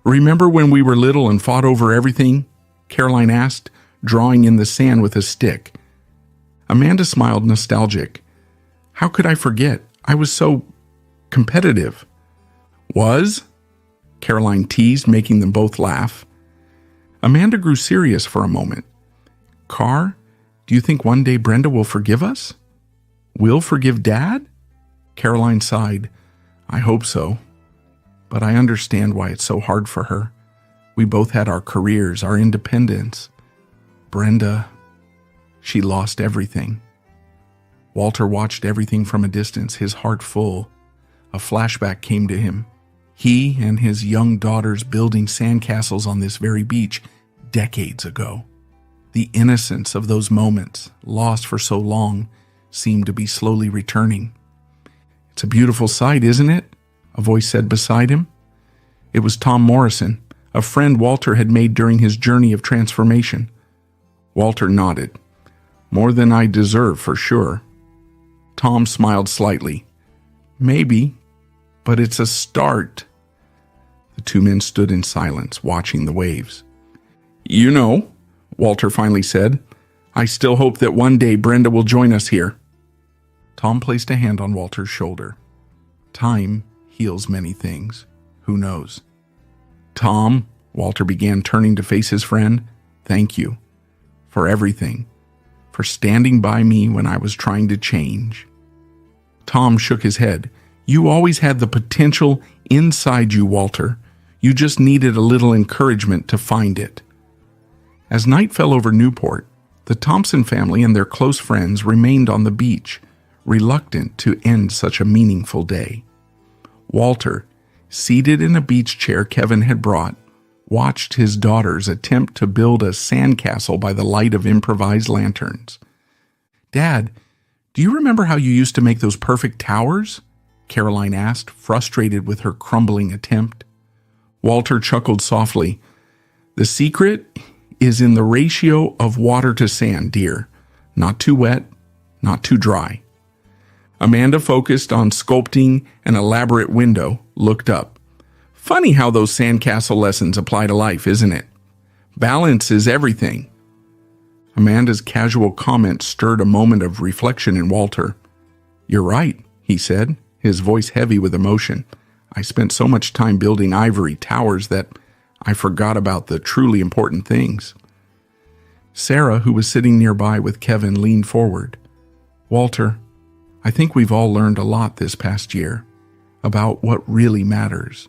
"Remember when we were little and fought over everything?" Caroline asked, drawing in the sand with a stick. Amanda smiled, nostalgic. "How could I forget? I was so competitive." "Was?" Caroline teased, making them both laugh. Amanda grew serious for a moment. "Carr, do you think one day Brenda will forgive us? We'll forgive Dad?" Caroline sighed. "I hope so. But I understand why it's so hard for her. We both had our careers, our independence. Brenda, she lost everything." Walter watched everything from a distance, his heart full. A flashback came to him. He and his young daughters building sandcastles on this very beach decades ago. The innocence of those moments, lost for so long, seemed to be slowly returning. "It's a beautiful sight, isn't it?" a voice said beside him. It was Tom Morrison, a friend Walter had made during his journey of transformation. Walter nodded. "More than I deserve, for sure." Tom smiled slightly. "Maybe, but it's a start." The two men stood in silence, watching the waves. "You know," Walter finally said, "I still hope that one day Brenda will join us here." Tom placed a hand on Walter's shoulder. "Time heals many things. Who knows?" "Tom," Walter began, turning to face his friend, "thank you for everything, for standing by me when I was trying to change." Tom shook his head. "You always had the potential inside you, Walter. You just needed a little encouragement to find it." As night fell over Newport, the Thompson family and their close friends remained on the beach, reluctant to end such a meaningful day. Walter, seated in a beach chair Kevin had brought, watched his daughters attempt to build a sandcastle by the light of improvised lanterns. "Dad, do you remember how you used to make those perfect towers?" Caroline asked, frustrated with her crumbling attempt. Walter chuckled softly. "The secret is in the ratio of water to sand, dear. Not too wet, not too dry." Amanda, focused on sculpting an elaborate window, looked up. "Funny how those sandcastle lessons apply to life, isn't it? Balance is everything." Amanda's casual comment stirred a moment of reflection in Walter. "You're right," he said, his voice heavy with emotion. "I spent so much time building ivory towers that I forgot about the truly important things." Sarah, who was sitting nearby with Kevin, leaned forward. "Walter, I think we've all learned a lot this past year about what really matters."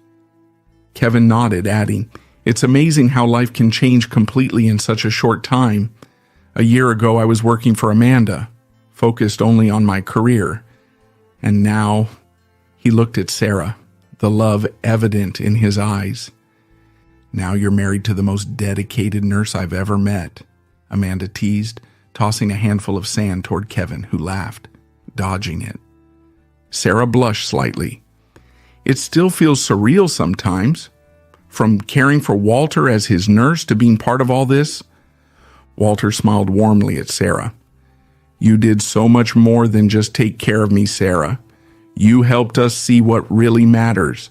Kevin nodded, adding, "It's amazing how life can change completely in such a short time. A year ago, I was working for Amanda, focused only on my career. And now," he looked at Sarah, the love evident in his eyes. "Now you're married to the most dedicated nurse I've ever met," Amanda teased, tossing a handful of sand toward Kevin, who laughed, dodging it. Sarah blushed slightly. "It still feels surreal sometimes. From caring for Walter as his nurse to being part of all this." Walter smiled warmly at Sarah. "You did so much more than just take care of me, Sarah. You helped us see what really matters."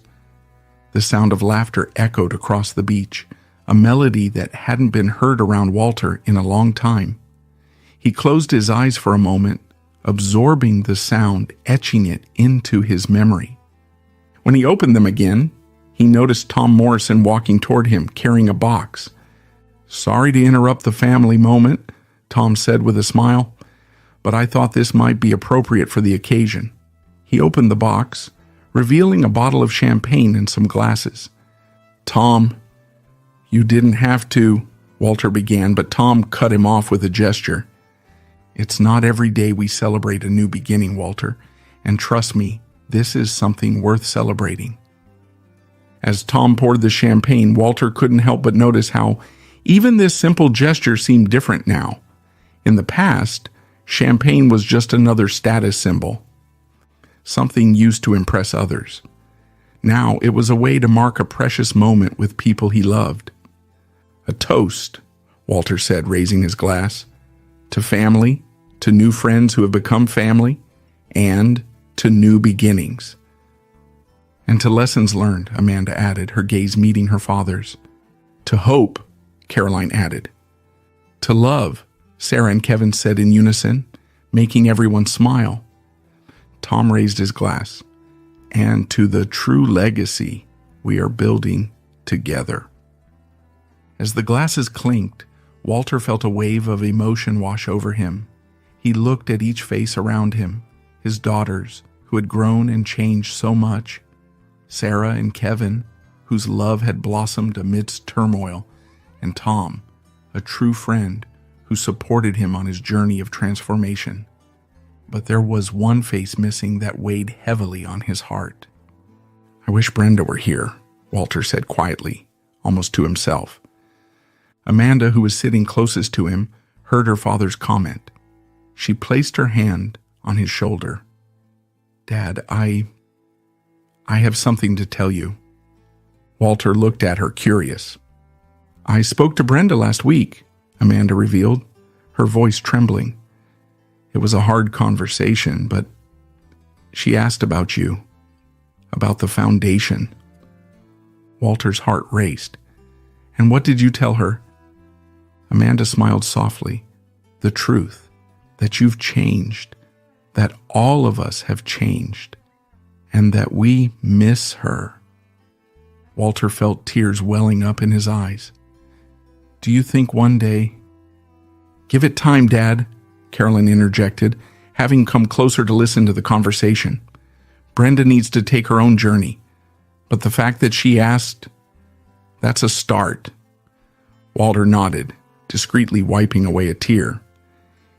The sound of laughter echoed across the beach, a melody that hadn't been heard around Walter in a long time. He closed his eyes for a moment, absorbing the sound, etching it into his memory. When he opened them again, he noticed Tom Morrison walking toward him, carrying a box. "Sorry to interrupt the family moment," Tom said with a smile, "but I thought this might be appropriate for the occasion." He opened the box, revealing a bottle of champagne and some glasses. "Tom, you didn't have to," Walter began, but Tom cut him off with a gesture. "It's not every day we celebrate a new beginning, Walter, and trust me, this is something worth celebrating." As Tom poured the champagne, Walter couldn't help but notice how even this simple gesture seemed different now. In the past, champagne was just another status symbol, something used to impress others. Now it was a way to mark a precious moment with people he loved. "A toast," Walter said, raising his glass, "to family, to new friends who have become family, and to new beginnings." "And to lessons learned," Amanda added, her gaze meeting her father's. "To hope," Caroline added. "To love," Sarah and Kevin said in unison, making everyone smile. Tom raised his glass. "And to the true legacy we are building together." As the glasses clinked, Walter felt a wave of emotion wash over him. He looked at each face around him, his daughters, who had grown and changed so much, Sarah and Kevin, whose love had blossomed amidst turmoil, and Tom, a true friend who supported him on his journey of transformation. But there was one face missing that weighed heavily on his heart. "I wish Brenda were here," Walter said quietly, almost to himself. Amanda, who was sitting closest to him, heard her father's comment. She placed her hand on his shoulder. "Dad, I have something to tell you." Walter looked at her, curious. "I spoke to Brenda last week," Amanda revealed, her voice trembling. "It was a hard conversation, but she asked about you, about the foundation." Walter's heart raced. "And what did you tell her?" Amanda smiled softly. "The truth, that you've changed, that all of us have changed, and that we miss her." Walter felt tears welling up in his eyes. "Do you think one day—" "Give it time, Dad," Carolyn interjected, having come closer to listen to the conversation. "Brenda needs to take her own journey. But the fact that she asked, that's a start." Walter nodded, discreetly wiping away a tear.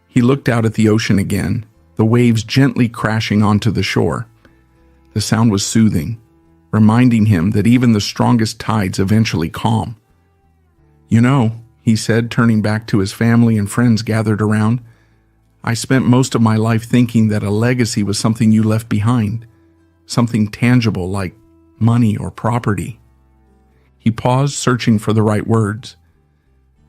He looked out at the ocean again, the waves gently crashing onto the shore. The sound was soothing, reminding him that even the strongest tides eventually calm. "You know," he said, turning back to his family and friends gathered around, "I spent most of my life thinking that a legacy was something you left behind, something tangible like money or property." He paused, searching for the right words.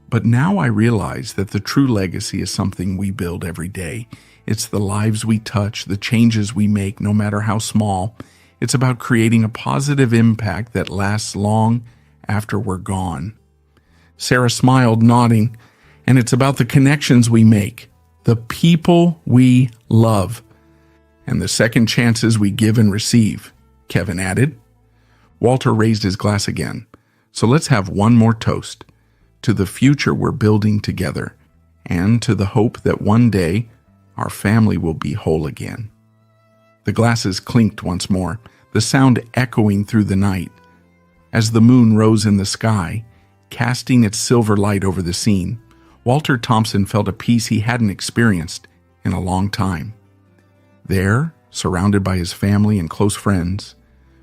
"But now I realize that the true legacy is something we build every day. It's the lives we touch, the changes we make, no matter how small. It's about creating a positive impact that lasts long after we're gone." Sarah smiled, nodding. "And it's about the connections we make, the people we love, and the second chances we give and receive," Kevin added. Walter raised his glass again. "So let's have one more toast to the future we're building together, and to the hope that one day our family will be whole again." The glasses clinked once more, the sound echoing through the night. As the moon rose in the sky, casting its silver light over the scene, Walter Thompson felt a peace he hadn't experienced in a long time. There, surrounded by his family and close friends,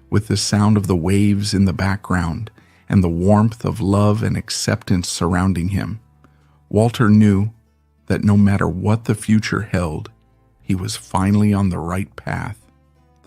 with the sound of the waves in the background and the warmth of love and acceptance surrounding him, Walter knew that no matter what the future held, he was finally on the right path.